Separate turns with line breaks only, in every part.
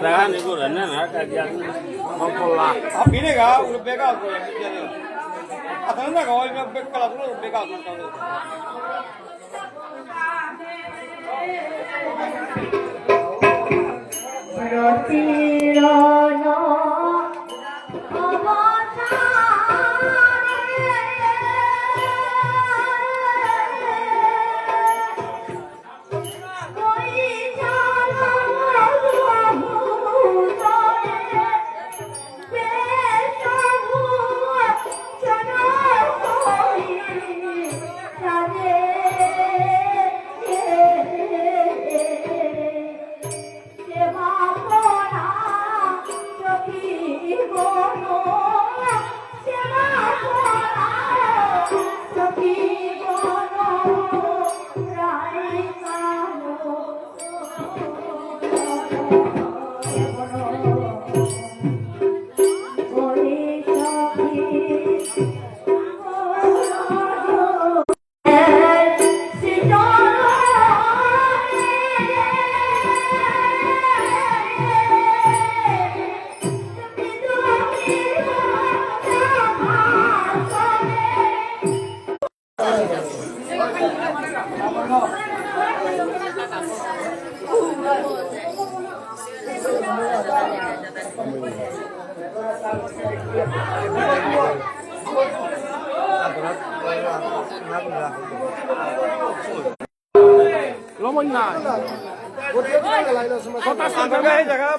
다가 내고 그러네 나까지 먹고라
비네가 우리 배가 아 당나가 얼마 배가 그러 배가 간다고
로모나
কত সাঙ্গা এই জায়গা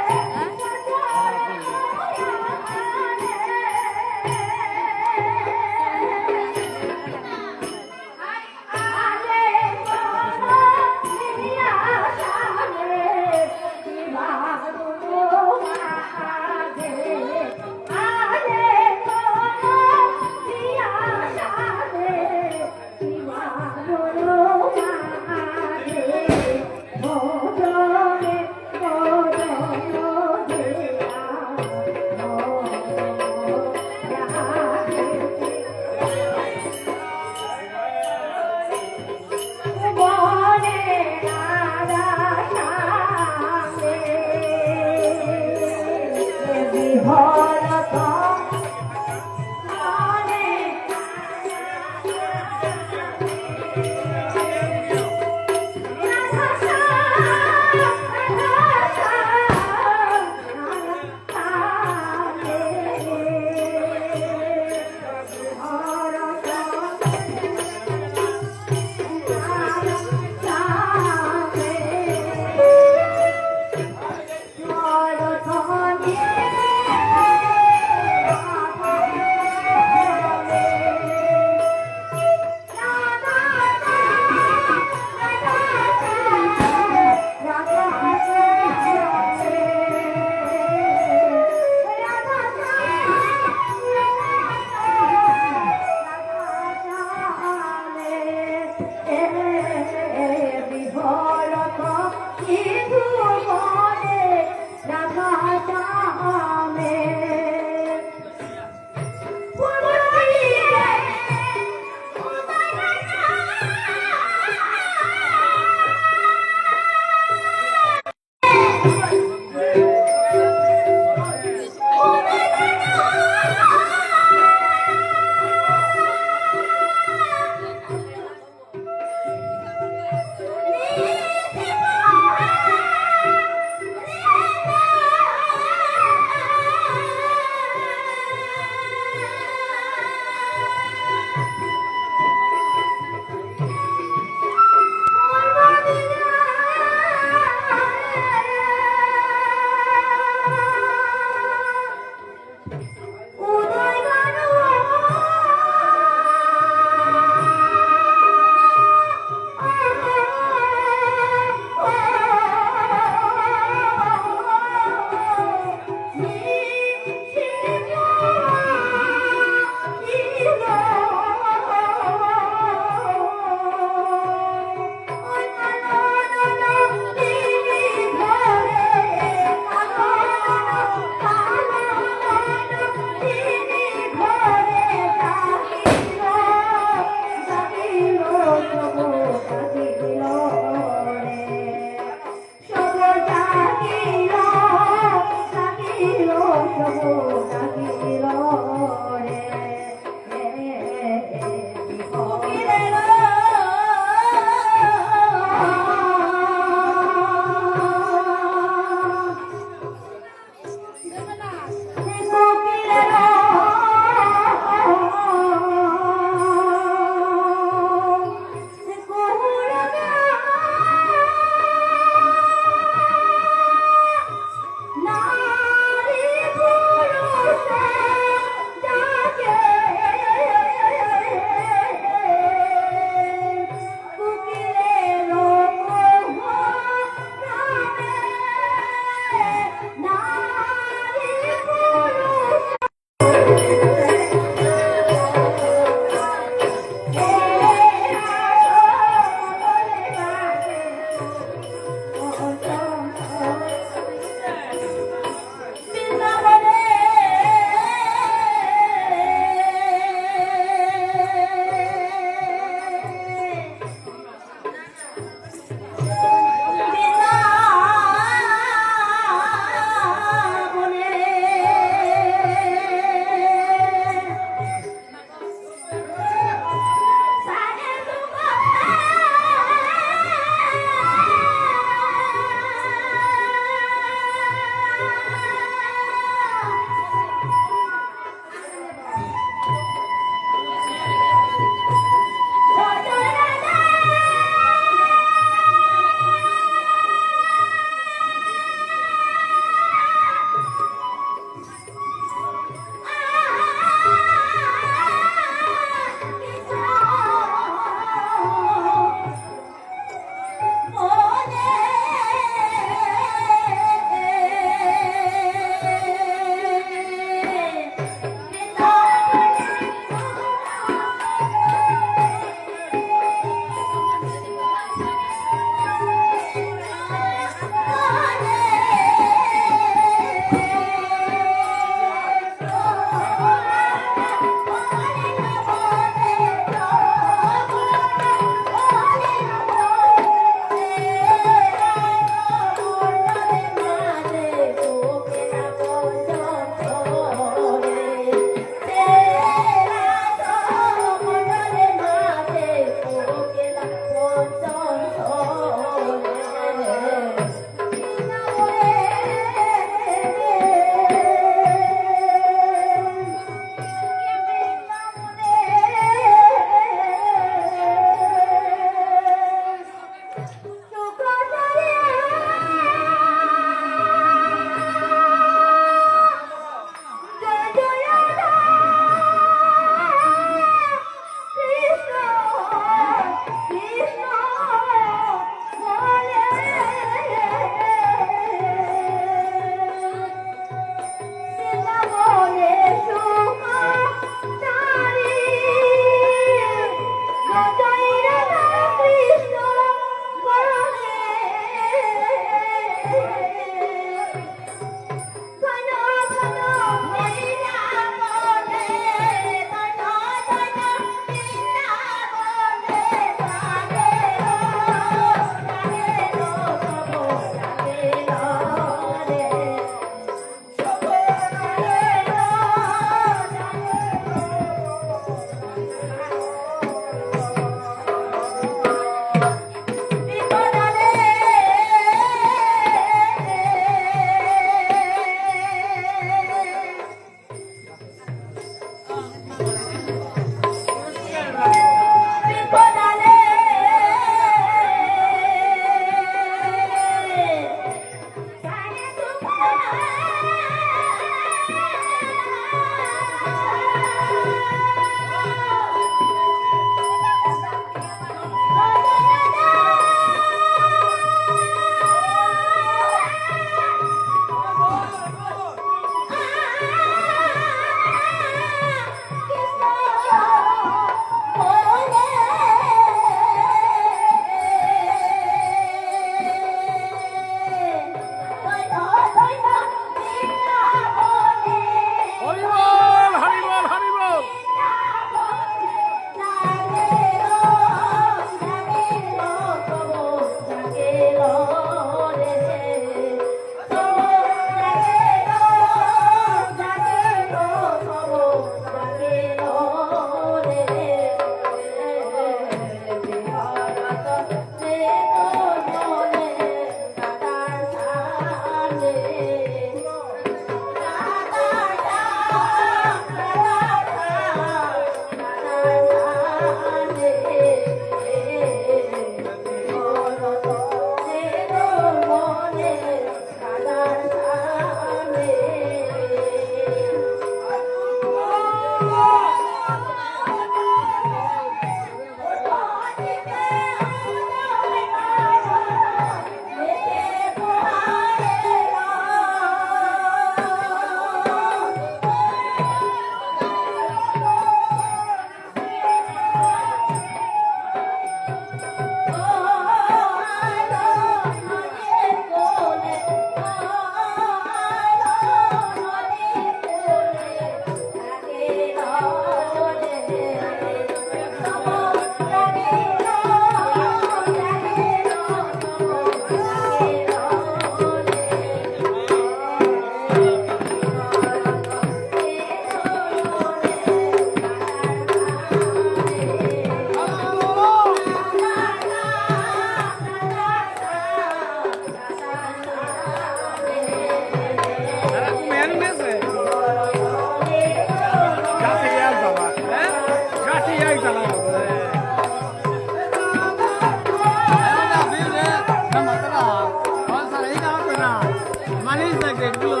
Manis lagi dulu.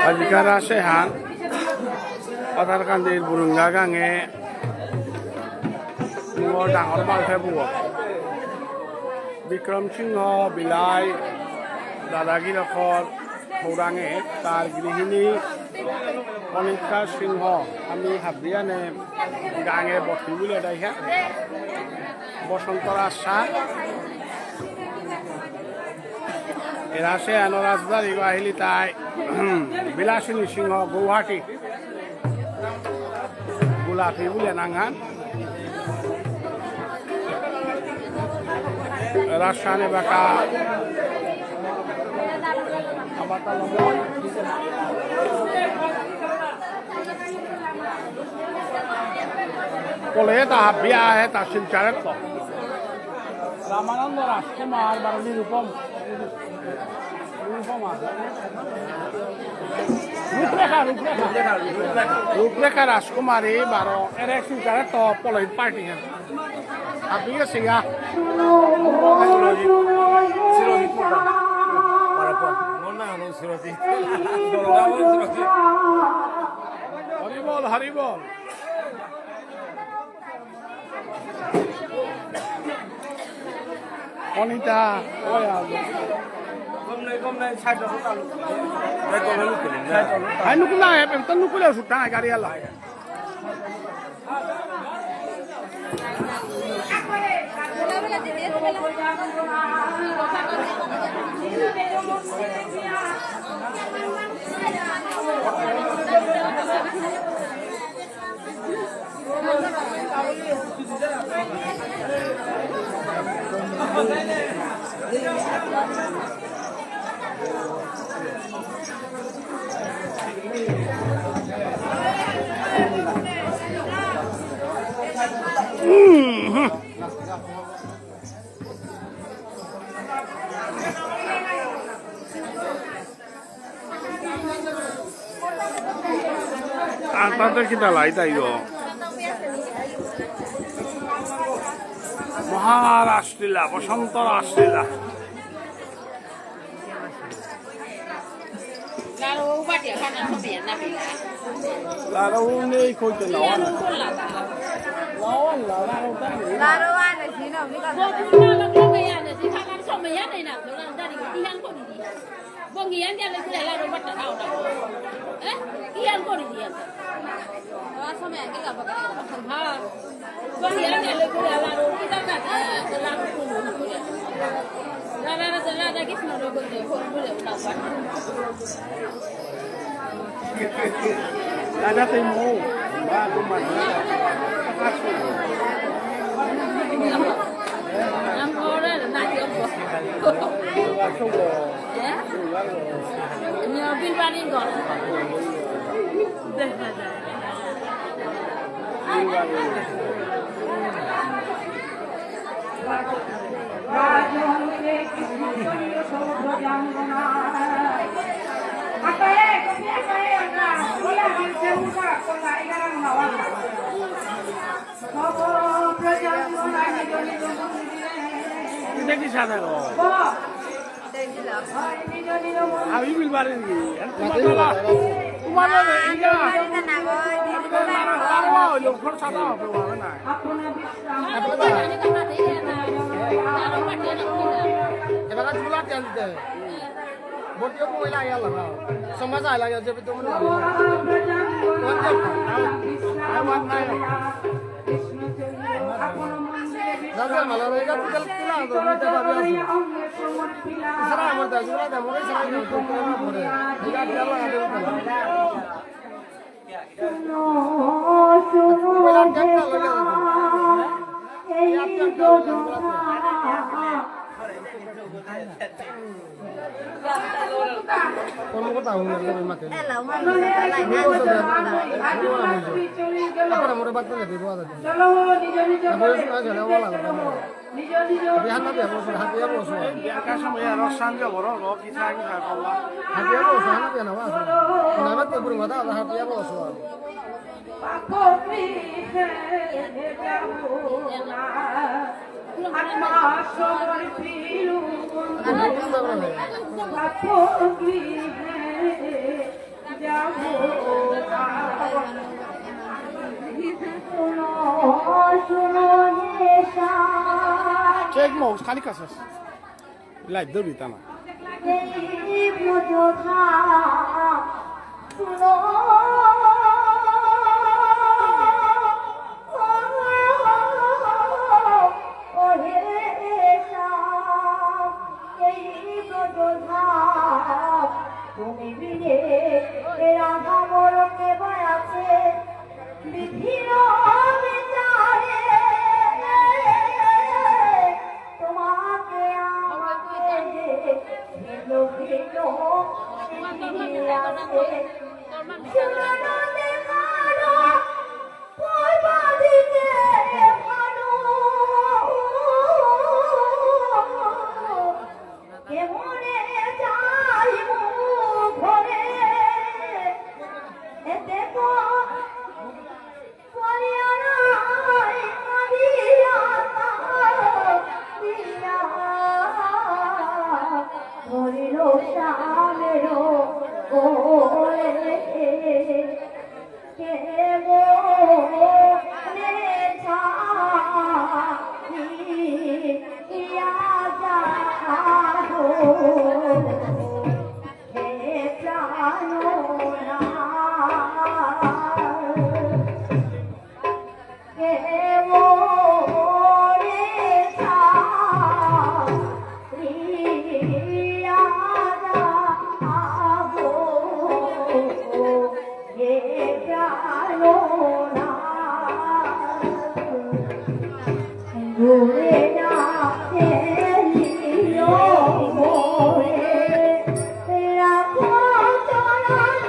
Ajikara sehan Patarkandir burungga gange Ngo dangor balthe buo Bikram Singho Bilai Dadagiri khor Khourange tar grihini Konika Singho ami habriane gange botthi bule daikha Bosontor Asha এরা সে রাজধানী বাহিনী তাই বিলাসিনী সিংহ গৌহাটি গোলাপি বলে নাঙ্গান রাজশাহী বাঁকা কলে তা বিয়া হে তা শিলচারের তো রামানন্দ রাজকুমার বা নিরূপম রূপরেখা রাজকুমারী 12 এর শিলচারে তো পলিট পার্টি আপনি গেছি গা হরিবল হরিবল Anita Ay nukul na eh, pero nukul na suta na kari ala. Antes kita lai tayo. Maharashtra, Basantara Ashtra. Laro ni koi tu lawan. Lawan lah, laro tadi.
Laro ada sih, no, ni kan. Bongian dia lagi laro baca tahu dah. Kian kau ni dia. Rasa macam kita apa kata? Ha. Bongian dia lagi laro kita kata laro pun. Laro kisah rogo tu, pun boleh tahu.
Ada temu, baru mana?
Yang orang nak apa? Ya? Ni bil paling kau. Dah.
Ini kisah ada loh. Abi bil barin ni. Kumana ni? Iya. Lama, jauh kau sana apa mana?
Kita kan jualan kan tu. Botnya pun boleh ayah lah. Sama saya lah jadi tu mana.
Awan naik.
Nanti malah mereka tinggal pulang tu, kita bawa. Serah mereka jualan dah, mereka serah tu pulang boleh. Jika dia lah ada tu. Pulang jangka lagi tu. Siap jangka. কর্মকর্তা হন না ওই মাকে
allow মানুষ লাই না
আপনারা মোরে বাদ করে দিব আদা
চলো নিজ নিজ
তারপরে শোনা গেল ওলা
নিজ নিজ
বিহান না বিয়া বসে হাতিয়া বসে
বিয়ার সময় আর সাঞ্জা বড় কি থাই না কল্লা
হাতিয়া বসে না বিয়া না বাসে না মত পুরো কথা হাতিয়া বসে
পাপি হে যাবো না আত্মা সমর্পিলু পাপি হে যাবো
শুনো নেশা
চেক মোস খালি কাছে লাইভ দেবি তা না
এই প্রযোধা শুনো ওহে এসা এই প্রযোধা তুমি বিনে রাধা মরকে বয়াছে বিধির বিচারে তোমাকে আমাকে ভেলো ভেলো আছে শুনো দেখানো পরবাদিকে ভালো কেমনে যাইব ঘরে এতে কো পরিয়ানাই মারিয়া দিয়া হরিল শামেরো ওরে কে মোরে ছানি ইয়া যাবো হে প্রাণো না কে মোরে ছানি ইয়া যাবো হে প্রাণো না ঘুরে না ফেলিও মোরে রাখো চরণ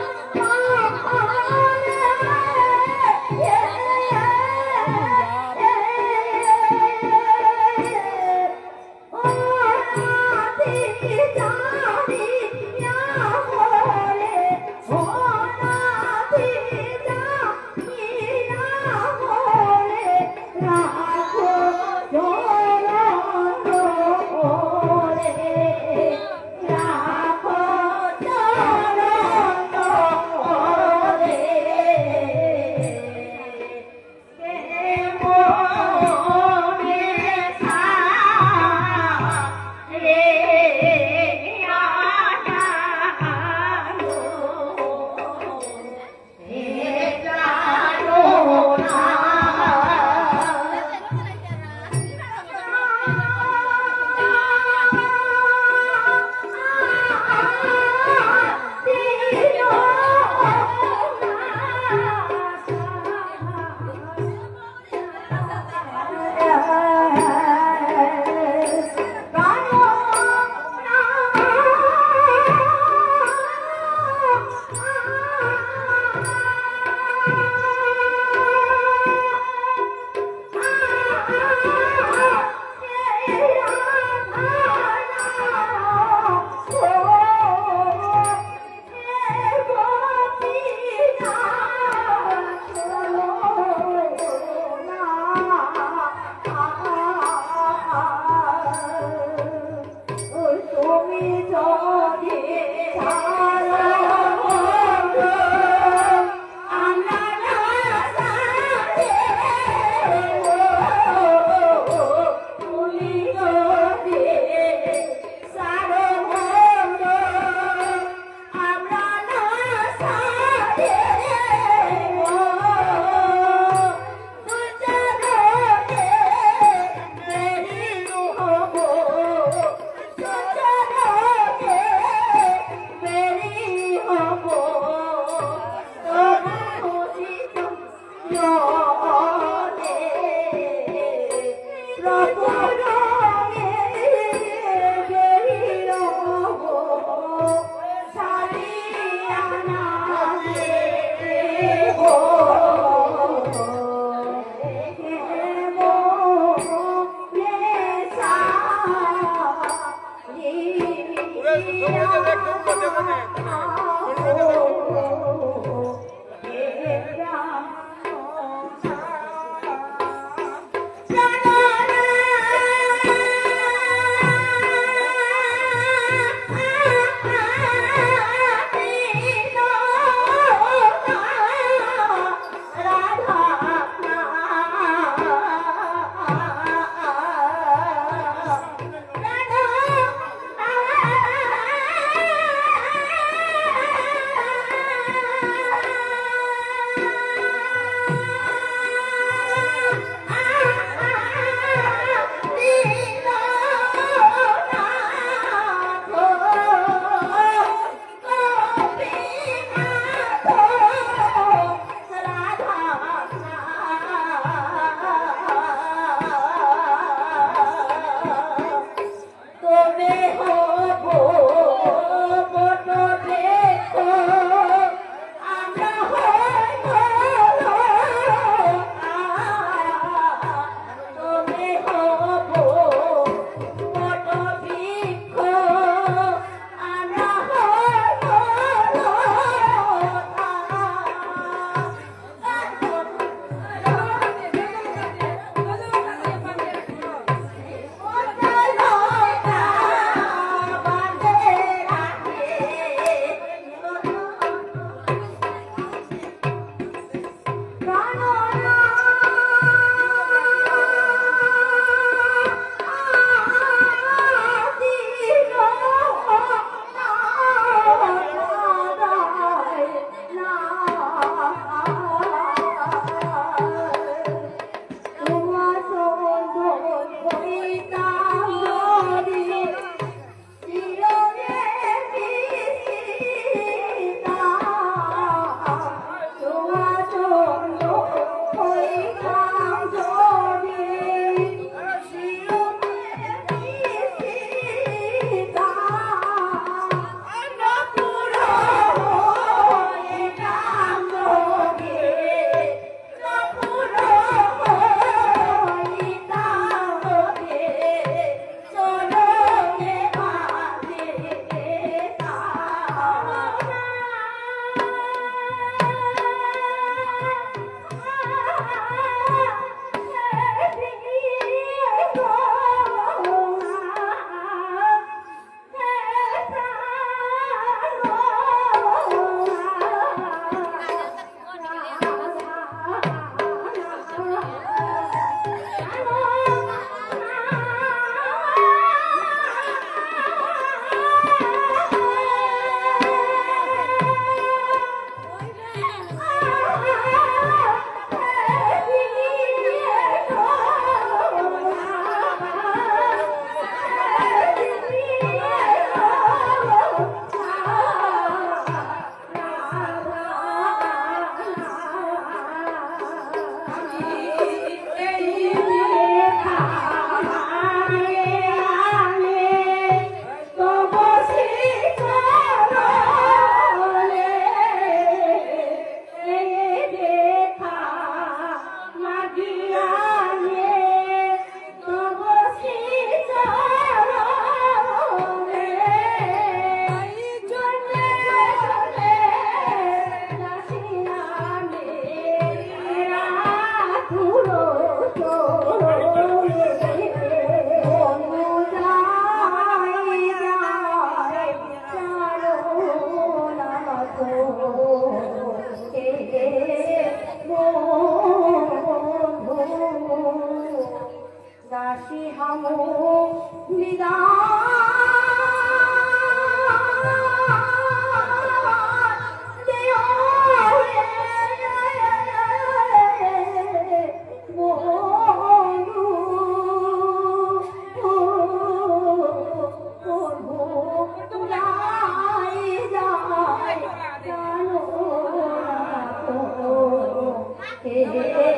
Give it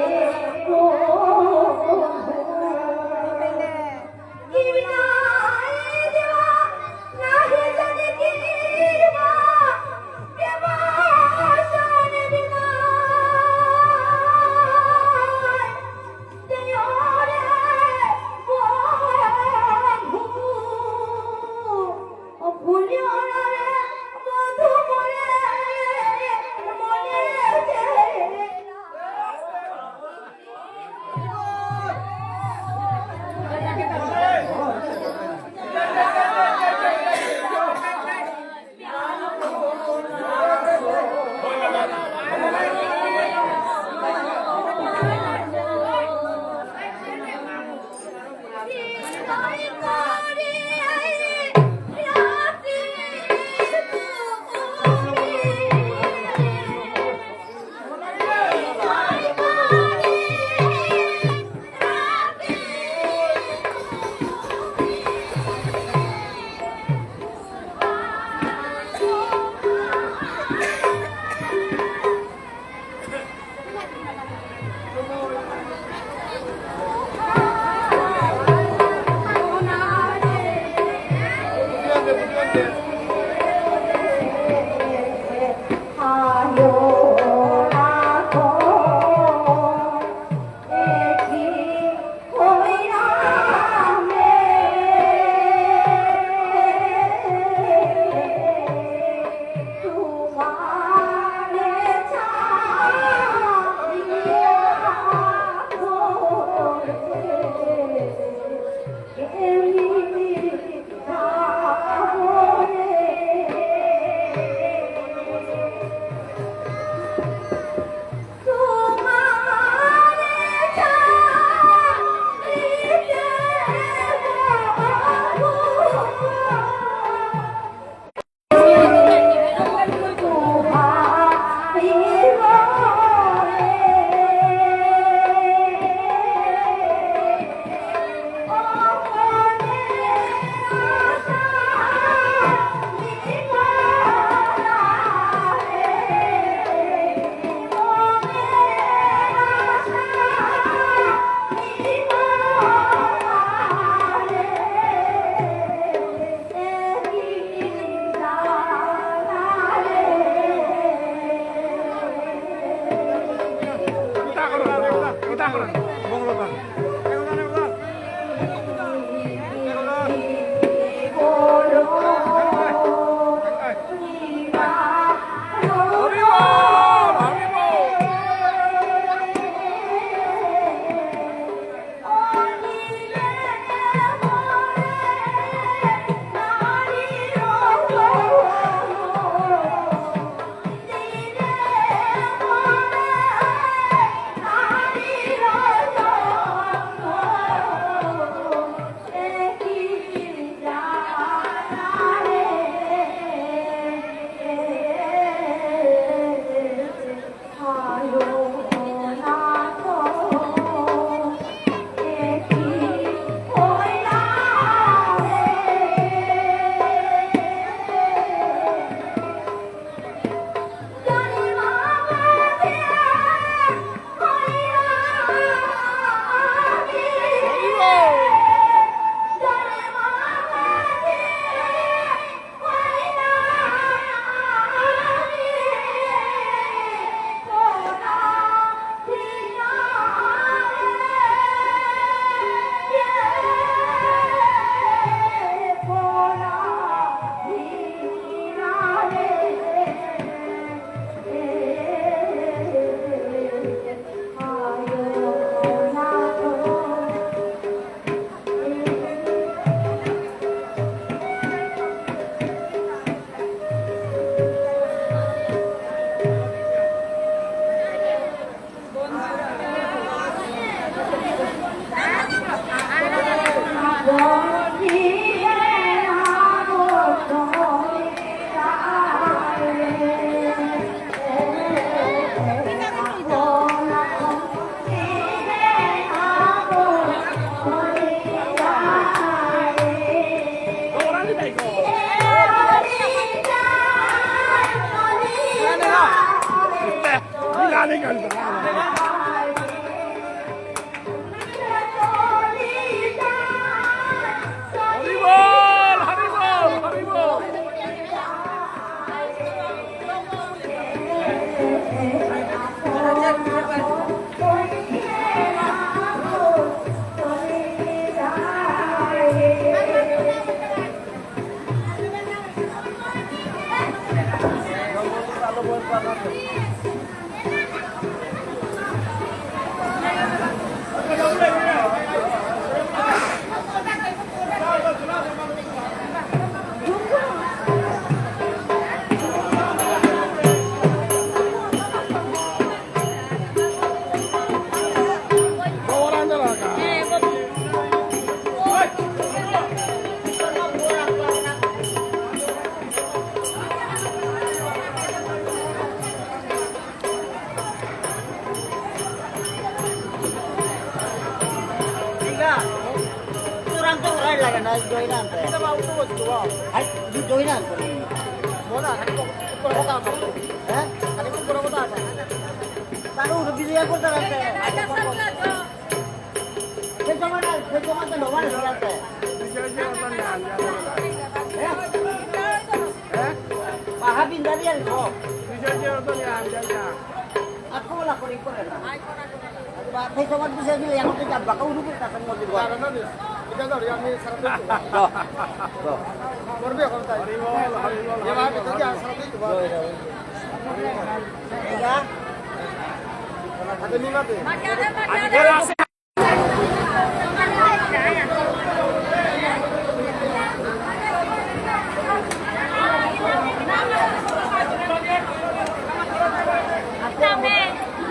বঙ্গলতান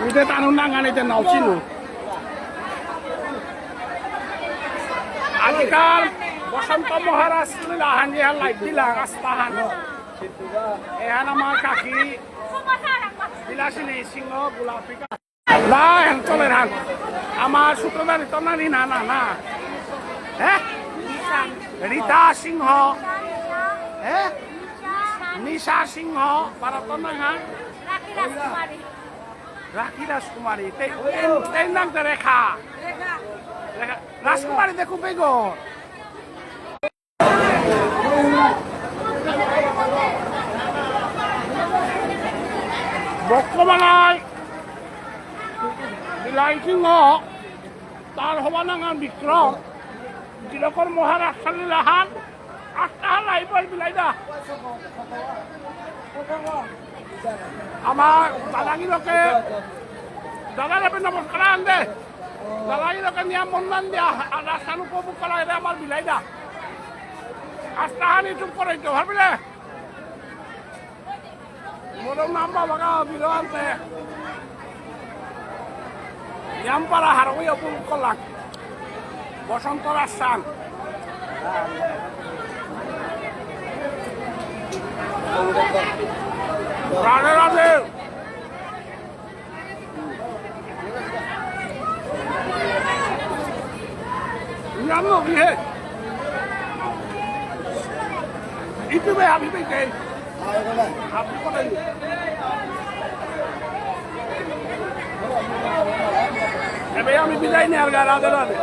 Udah tanun nangan itu nausin lu. Ajikan বসন্ত মহারাজ লাহান যে হালাই দিলা রাস্তাহান nama kaki বিলাসিনী সিংহ গোলাপি না হ্যাঁ চলে হান আমার সূত্রধার তো না না না না হ্যাঁ রীতা সিংহ হ্যাঁ নিশা সিংহ ভারত না হ্যাঁ রাখি রাজকুমারী তেই নাম তো রেখা রাজকুমারী দেখো বেগর বক্ষমালায় বিলাই সিংহ তার হবানাঙ্গান বিক্রম যেরকম মহারাষ্ট্র লীলাহান আটটাহান লাইফের বিলাইদা আমার দাদাগিরকে দাদারে নমস্কার আনদে দাদাগিরকে নিয়ম বন্ধন দিয়া রাস্তান উপভোগ করা এটা আমার বিলাইদা আটটাহান ইউটিউব করাইতো ভাবিলে মোর নাম বাবা বিরোধে নিয়মপাড়া হারবই উপভোগ করলাম বসন্ত রাস্তান রাধে রাধে জানো কি হে ইউটিউবে আমি পেয়েছি আপনি কোথায় এবার আমি বিদায় নিয়ে আর রাধে রাধে